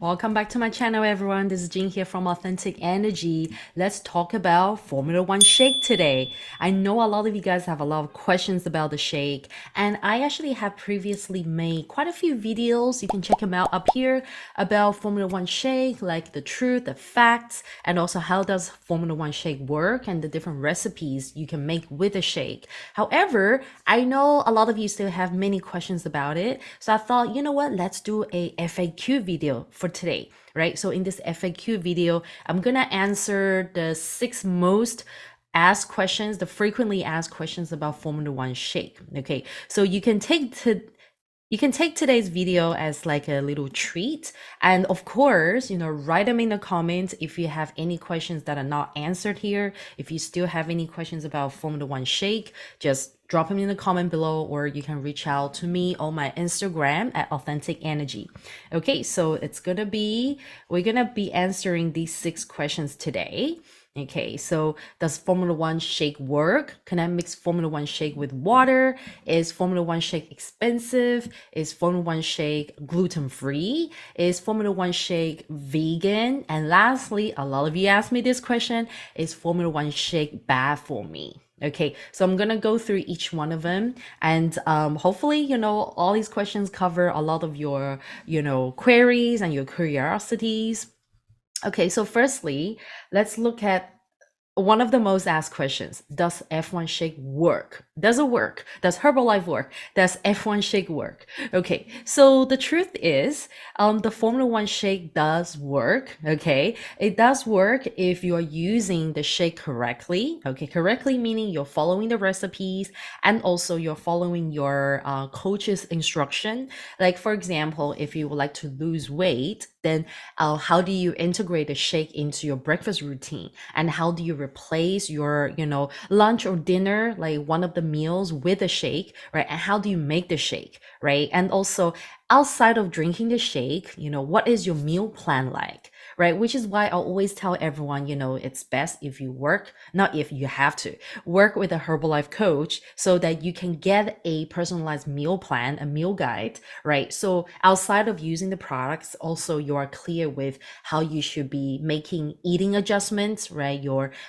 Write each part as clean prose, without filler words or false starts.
Welcome back to my channel, everyone. This is Jean here from Authentic Energy. Let's talk about Formula One Shake today. I know a lot of you guys have a lot of questions about the shake, and I actually have previously made quite a few videos. You can check them out up here about Formula One Shake, like the truth, the facts, and also how does Formula One Shake work and the different recipes you can make with a shake. However, I know a lot of you still have many questions about it, so I thought, you know what, let's do a FAQ video for today, right? So in this FAQ video, I'm gonna answer the 6 most asked questions, the frequently asked questions about Formula One Shake. Okay, so you can take today's video as like a little treat. And of course, write them in the comments if you have any questions that are not answered here. If you still have any questions about Formula One Shake, just drop them in the comment below, or you can reach out to me on my Instagram at Authentic Energy. Okay, so we're gonna be answering these 6 questions today. Okay, so does Formula One Shake work? Can I mix Formula One Shake with water? Is Formula One Shake expensive? Is Formula One Shake gluten-free? Is Formula One Shake vegan? And lastly, a lot of you asked me this question, is Formula One Shake bad for me? Okay, so I'm gonna go through each one of them, and hopefully, all these questions cover a lot of your, queries and your curiosities. Okay, so firstly, let's look at one of the most asked questions. Does F1 Shake work? Does it work? Does Herbalife work? Does F1 Shake work? Okay, so the truth is, the Formula One Shake does work. Okay, it does work if you're using the shake correctly. Okay, correctly meaning you're following the recipes and also you're following your coach's instruction. Like, for example, if you would like to lose weight, then how do you integrate the shake into your breakfast routine? And how do you replace your, lunch or dinner, like one of the meals with a shake, right? And how do you make the shake, right? And also, outside of drinking the shake, what is your meal plan like? Right, which is why I always tell everyone, it's best if you not if you have to work with a Herbalife coach so that you can get a personalized meal plan, a meal guide, right? So outside of using the products, also you are clear with how you should be making eating adjustments, right?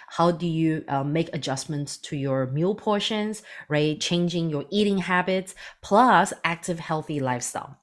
How do you make adjustments to your meal portions, right? Changing your eating habits, plus active lifestyle,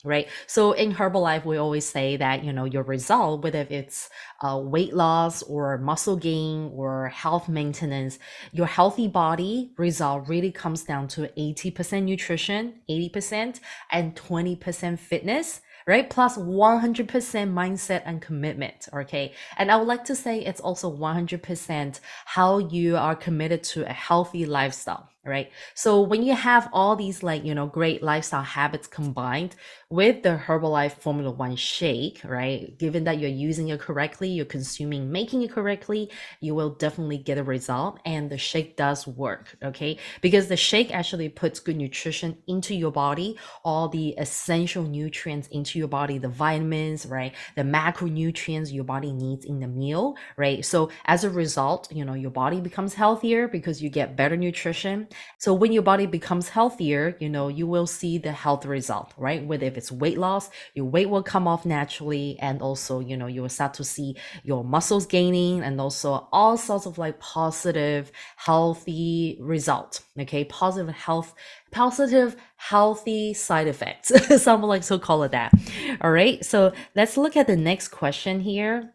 right? So in Herbalife, we always say that, your result, whether it's weight loss or muscle gain or health maintenance, your healthy body result really comes down to 80% nutrition, 80%, and 20% fitness, right? Plus 100% mindset and commitment. Okay. And I would like to say it's also 100% how you are committed to a healthy lifestyle, right? So when you have all these, like, great lifestyle habits combined with the Herbalife Formula One Shake, right? Given that you're using it correctly, making it correctly, you will definitely get a result. And the shake does work, okay? Because the shake actually puts good nutrition into your body, all the essential nutrients into your body, the vitamins, right? The macronutrients your body needs in the meal, right? So as a result, your body becomes healthier because you get better nutrition. So when your body becomes healthier, you will see the health result, right? Whether if it's weight loss, your weight will come off naturally. And also, you will start to see your muscles gaining and also all sorts of like positive, healthy results. Okay. Positive, healthy side effects. Some like to call it that. All right. So let's look at the next question here.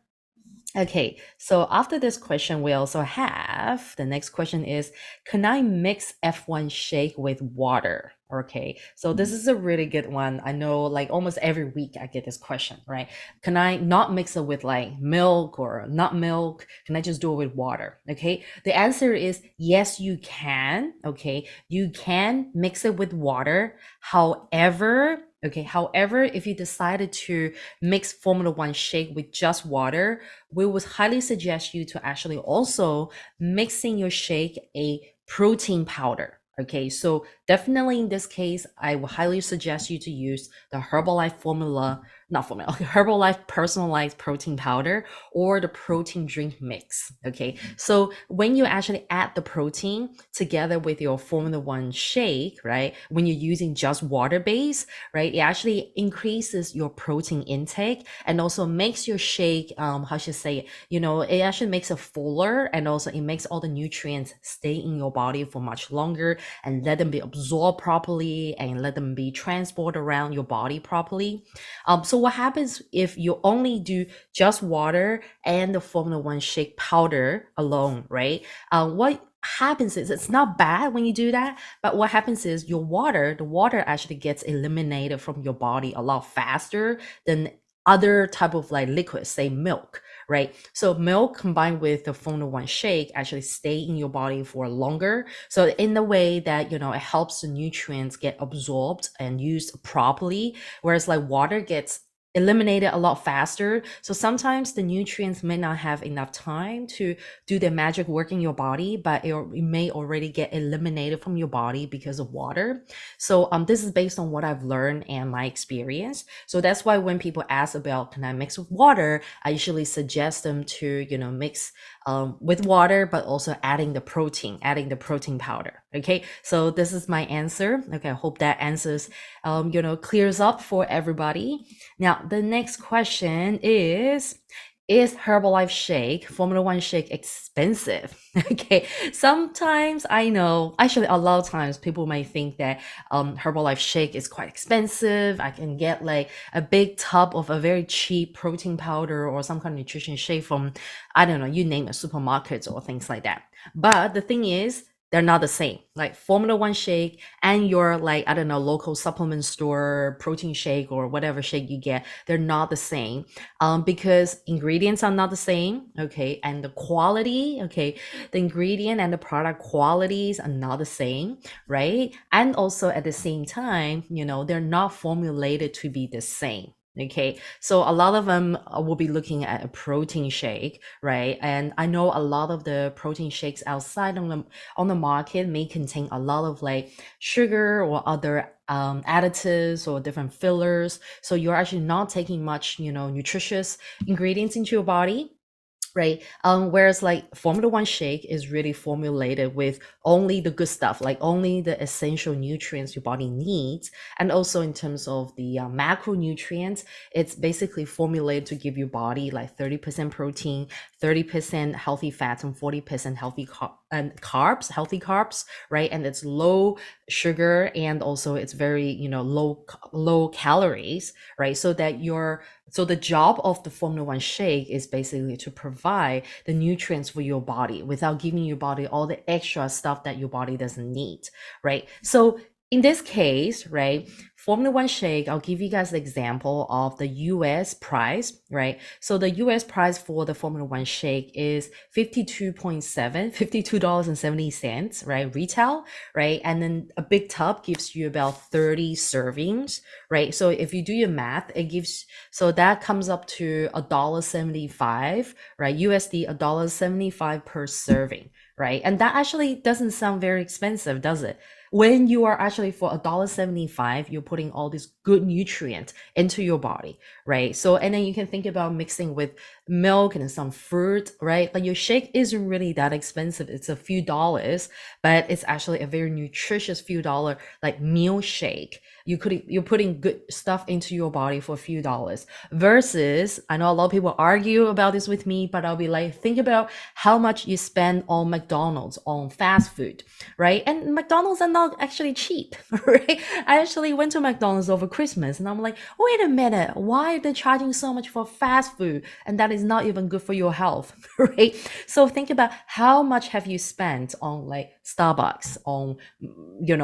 Okay, so after this question, we also have the next question is, can I mix F1 shake with water? Okay, so this is a really good one. I know like almost every week I get this question, right? Can I not mix it with like milk or not milk? Can I just do it with water? Okay, the answer is yes, you can. Okay, you can mix it with water. However, if you decided to mix Formula One shake with just water, we would highly suggest you to actually also mixing your shake a protein powder. Okay, so definitely in this case, I would highly suggest you to use the Herbalife Formula not formula, Herbalife personalized protein powder or the protein drink mix. Okay. So when you actually add the protein together with your Formula One shake, right? When you're using just water base, right? It actually increases your protein intake and also makes your shake, how should I say it? It actually makes it fuller, and also it makes all the nutrients stay in your body for much longer and let them be absorbed properly and let them be transported around your body properly. So what happens if you only do just water and the Formula One shake powder alone, right? What happens is it's not bad when you do that, but what happens is the water actually gets eliminated from your body a lot faster than other type of like liquids, say milk, right? So milk combined with the Formula One shake actually stay in your body for longer. So in the way that, it helps the nutrients get absorbed and used properly, whereas like water gets eliminated a lot faster. So sometimes the nutrients may not have enough time to do their magic work in your body, but it may already get eliminated from your body because of water. So this is based on what I've learned and my experience. So that's why when people ask about can I mix with water, I usually suggest them to mix with water, but also adding the protein powder. Okay, so this is my answer. Okay, I hope that answers clears up for everybody. Now, the next question is Herbalife shake, Formula One shake expensive? Okay, sometimes I know, actually, a lot of times people may think that Herbalife shake is quite expensive. I can get like a big tub of a very cheap protein powder or some kind of nutrition shake from, I don't know, you name it, supermarkets or things like that. But the thing is, they're not the same. Like Formula One shake and your like, I don't know, local supplement store protein shake or whatever shake you get, they're not the same. Because ingredients are not the same, okay, and the quality, okay, the ingredient and the product qualities are not the same, right? And also at the same time, they're not formulated to be the same. Okay, so a lot of them will be looking at a protein shake, right? And I know a lot of the protein shakes outside on the market may contain a lot of like sugar or other additives or different fillers. So you're actually not taking much, nutritious ingredients into your body, right? Whereas like Formula One shake is really formulated with only the good stuff, like only the essential nutrients your body needs. And also in terms of the macronutrients, it's basically formulated to give your body like 30% protein, 30% healthy fats, and 40% healthy carbs, right? And it's low sugar, and also it's very, low calories, right? So the job of the Formula One shake is basically to provide the nutrients for your body without giving your body all the extra stuff that your body doesn't need, right? So in this case, right, Formula One shake, I'll give you guys the example of the US price, right? So the US price for the Formula One shake is $52.70, right? Retail, right? And then a big tub gives you about 30 servings, right? So if you do your math, so that comes up to $1.75, right? USD $1.75 per serving, right? And that actually doesn't sound very expensive, does it? When you are actually for $1.75, you're putting all this good nutrient into your body, right? So, and then you can think about mixing with milk and some fruit, right? Like your shake isn't really that expensive. It's a few dollars, but it's actually a very nutritious few dollar like meal shake. You're putting good stuff into your body for a few dollars versus, I know a lot of people argue about this with me, but I'll be like, think about how much you spend on McDonald's, on fast food, right? And McDonald's are not actually cheap, right? I actually went to McDonald's over Christmas and I'm like, wait a minute, why are they charging so much for fast food? And that is not even good for your health, right? So think about how much have you spent on like Starbucks, on,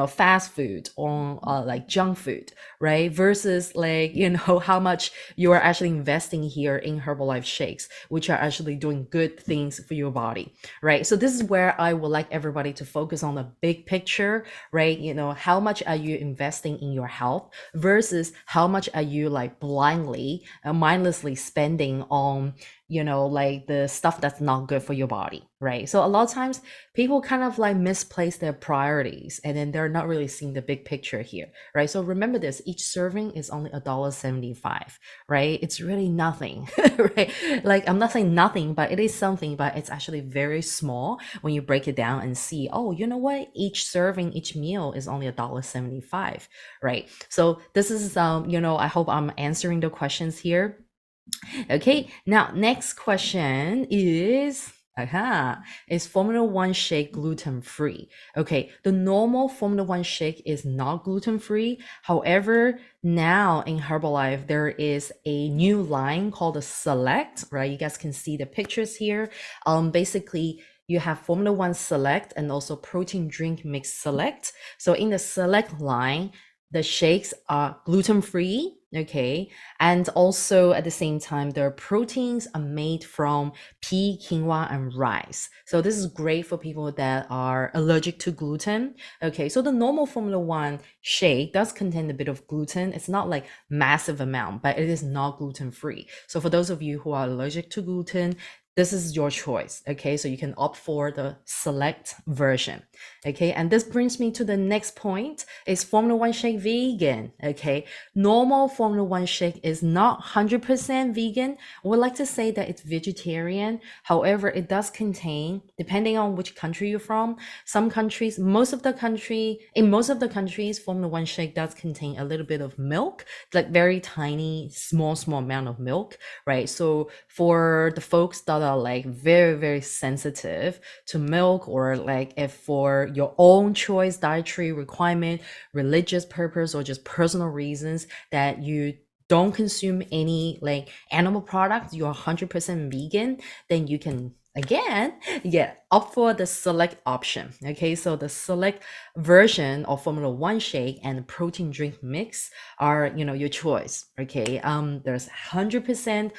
fast food, on like junk food, right? Versus like, how much you are actually investing here in Herbalife shakes, which are actually doing good things for your body, right? So this is where I would like everybody to focus on the big picture, right? How much are you investing in your health versus how much are you like blindly, mindlessly spending on like the stuff that's not good for your body, right? So a lot of times people kind of like misplace their priorities and then they're not really seeing the big picture here, right? So remember this, each serving is only $1.75, right? It's really nothing, right? Like I'm not saying nothing, but it is something, but it's actually very small when you break it down and see, oh, you know what? Each serving, each meal is only $1.75, right? So this is, I hope I'm answering the questions here. Okay, now next question is Formula One shake gluten free? Okay, the normal Formula One shake is not gluten free. However, now in Herbalife, there is a new line called the Select, right? You guys can see the pictures here. Basically, you have Formula One Select and also Protein Drink Mix Select. So in the Select line, the shakes are gluten free, okay, and also at the same time, their proteins are made from pea, quinoa, and rice. So this is great for people that are allergic to gluten. Okay, so the normal Formula One shake does contain a bit of gluten. It's not like massive amount, but it is not gluten free. So for those of you who are allergic to gluten, this is your choice. Okay, so you can opt for the select version. Okay, and this brings me to the next point: is Formula One shake vegan? Okay, normal Formula One shake is not 100% vegan. I would like to say that it's vegetarian. However, it does contain, depending on which country you're from, some countries, in most of the countries, Formula One shake does contain a little bit of milk, like very tiny, small amount of milk, right? So for the folks that are like very, very sensitive to milk, or like if for your own choice, dietary requirement, religious purpose, or just personal reasons that you don't consume any like animal products, you're 100% vegan, then you can again opt for the select option. Okay, so the select version of Formula One shake and the protein drink mix are your choice. Okay, there's 100%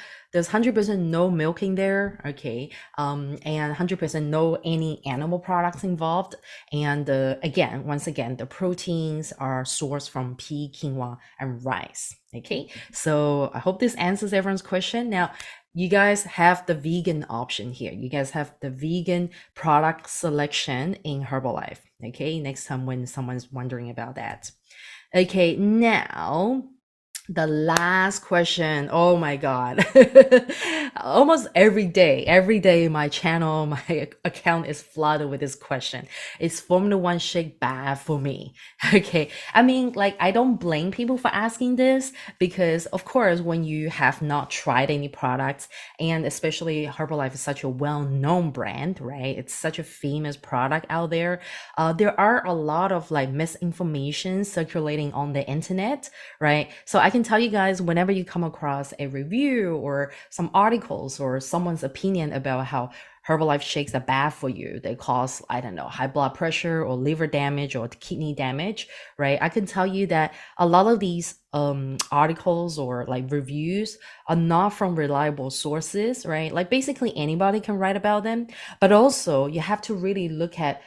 no milk in there. Okay, and 100% no any animal products involved. And again, once again, the proteins are sourced from pea, quinoa, and rice. Okay, so I hope this answers everyone's question. Now, you guys have the vegan option here. You guys have the vegan product selection in Herbalife. Okay, next time when someone's wondering about that. Okay, now the last question. Oh my God. Almost every day my channel, my account is flooded with this question. Is Formula One shake bad for me? Okay. I mean, like, I don't blame people for asking this because, of course, when you have not tried any products, and especially Herbalife is such a well-known brand, right? It's such a famous product out there. There are a lot of like misinformation circulating on the internet, right? So I can tell you guys, whenever you come across a review or some articles or someone's opinion about how Herbalife shakes are bad for you, they cause, I don't know, high blood pressure or liver damage or kidney damage, right? I can tell you that a lot of these articles or like reviews are not from reliable sources, right? Like basically anybody can write about them, but also you have to really look at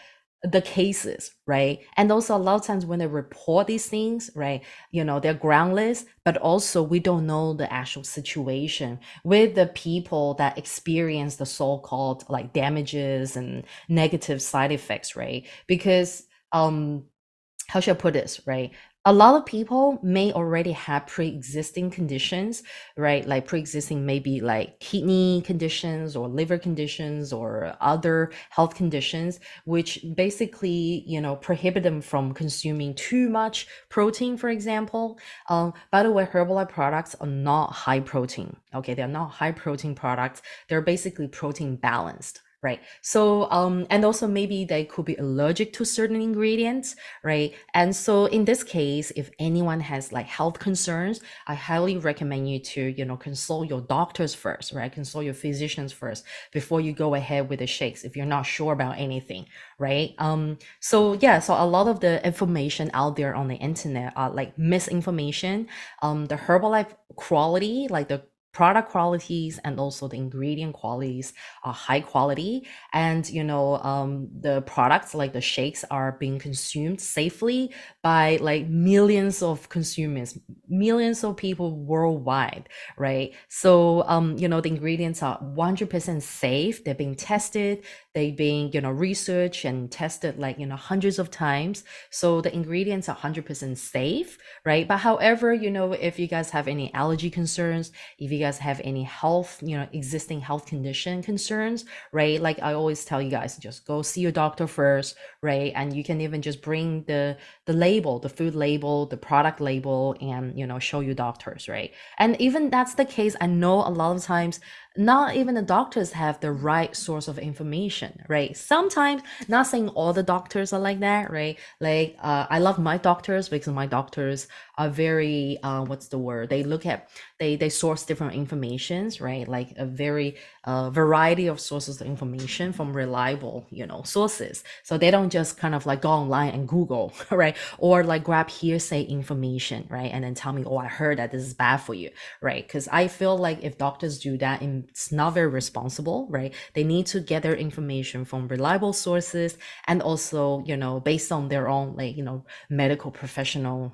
the cases, right? And also a lot of times when they report these things, right, they're groundless, but also we don't know the actual situation with the people that experience the so-called like damages and negative side effects, right? Because how should I put this, right? A lot of people may already have pre-existing conditions, right? Like pre-existing maybe like kidney conditions or liver conditions or other health conditions, which basically, prohibit them from consuming too much protein, for example. By the way, Herbalife products are not high protein. Okay, they're not high protein products. They're basically protein balanced. Right. So, and also maybe they could be allergic to certain ingredients, right? And so in this case, if anyone has like health concerns, I highly recommend you to, consult your doctors first, right? Consult your physicians first before you go ahead with the shakes if you're not sure about anything, right? So yeah, so a lot of the information out there on the internet are like misinformation. The Herbalife quality, like the product qualities and also the ingredient qualities are high quality, and the products like the shakes are being consumed safely by like millions of consumers, millions of people worldwide, right? So the ingredients are 100% safe. They're being tested, they've been researched and tested like hundreds of times. So the ingredients are 100% safe, right? But however, if you guys have any allergy concerns, if you guys have any health, existing health condition concerns, right? Like I always tell you guys, just go see your doctor first, right? And you can even just bring the label, the food label, the product label, and show your doctors, right? And even that's the case, I know a lot of times not even the doctors have the right source of information, right? Sometimes, not saying all the doctors are like that, right? Like I love my doctors because my doctors are very what's the word, they look at, they source different informations, right? Like a very variety of sources of information from reliable sources, so they don't just kind of like go online and Google right, or like grab hearsay information, right, and then tell me, oh, I heard that this is bad for you, right? Because I feel like if doctors do that, it's not very responsible, right? They need to get their information from reliable sources, and also based on their own like medical professional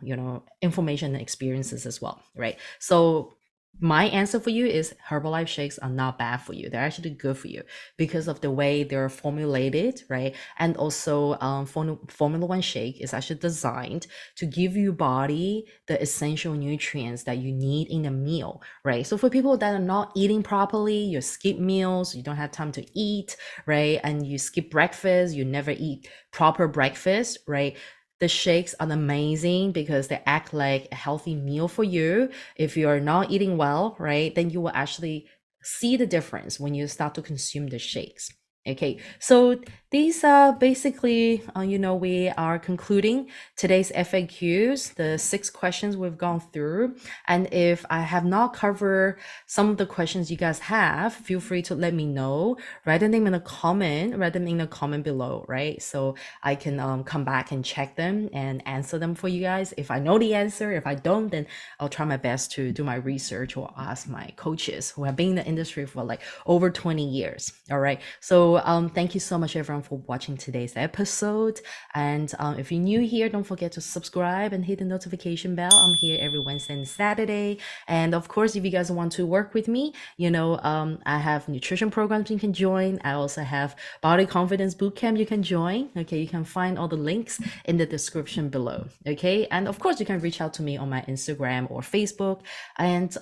information and experiences as well, right? So my answer for you is Herbalife shakes are not bad for you. They're actually good for you because of the way they're formulated, right? And also, Formula One shake is actually designed to give your body the essential nutrients that you need in a meal, right? So for people that are not eating properly, you skip meals, you don't have time to eat, right? And you skip breakfast, you never eat proper breakfast, right? The shakes are amazing because they act like a healthy meal for you. If you're not eating well, right, then you will actually see the difference when you start to consume the shakes. Okay, so these are basically, we are concluding today's FAQs, the 6 questions we've gone through. And if I have not covered some of the questions you guys have, feel free to let me know. Write them in the comment below, right? So I can come back and check them and answer them for you guys. If I know the answer, if I don't, then I'll try my best to do my research or ask my coaches who have been in the industry for like over 20 years. All right. So thank you so much, everyone, for watching today's episode. And if you're new here, don't forget to subscribe and hit the notification bell. I'm here every Wednesday and Saturday. And of course, if you guys want to work with me, I have nutrition programs you can join. I also have body confidence bootcamp you can join. Okay, you can find all the links in the description below. Okay, and of course, you can reach out to me on my Instagram or Facebook, and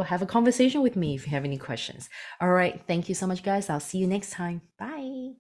have a conversation with me if you have any questions. All right, thank you so much, guys. I'll see you next time. Bye.